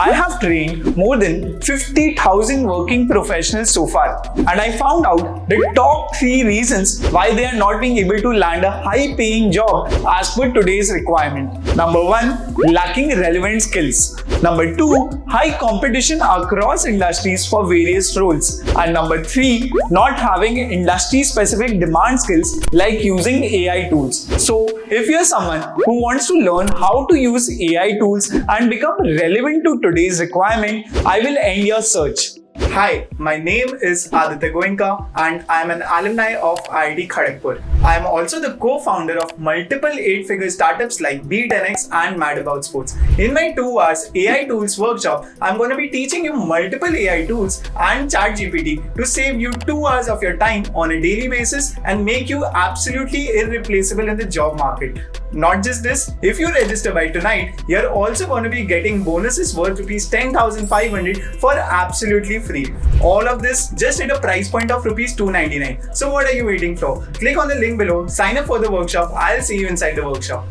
I have trained more than 50,000 working professionals so far, and I found out the top 3 reasons why they are not being able to land a high-paying job as per today's requirement. Number 1, lacking relevant skills. Number 2, high competition across industries for various roles. And number 3, not having industry-specific demand skills like using AI tools. So, if you're someone who wants to learn how to use AI tools and become relevant to today's requirement, I will end your search. Hi, my name is Aditya Goenka and I am an alumni of IIT Kharagpur. I am also the co-founder of multiple 8-figure startups like B10X and Mad About Sports. In my 2 hours AI tools workshop, I'm going to be teaching you multiple AI tools and ChatGPT to save you 2 hours of your time on a daily basis and make you absolutely irreplaceable in the job market. Not just this, if you register by tonight, you're also going to be getting bonuses worth rupees 10,500 for absolutely free. All of this just at a price point of rupees 299. So what are you waiting for? Click on the link below, sign up for the workshop. I'll see you inside the workshop.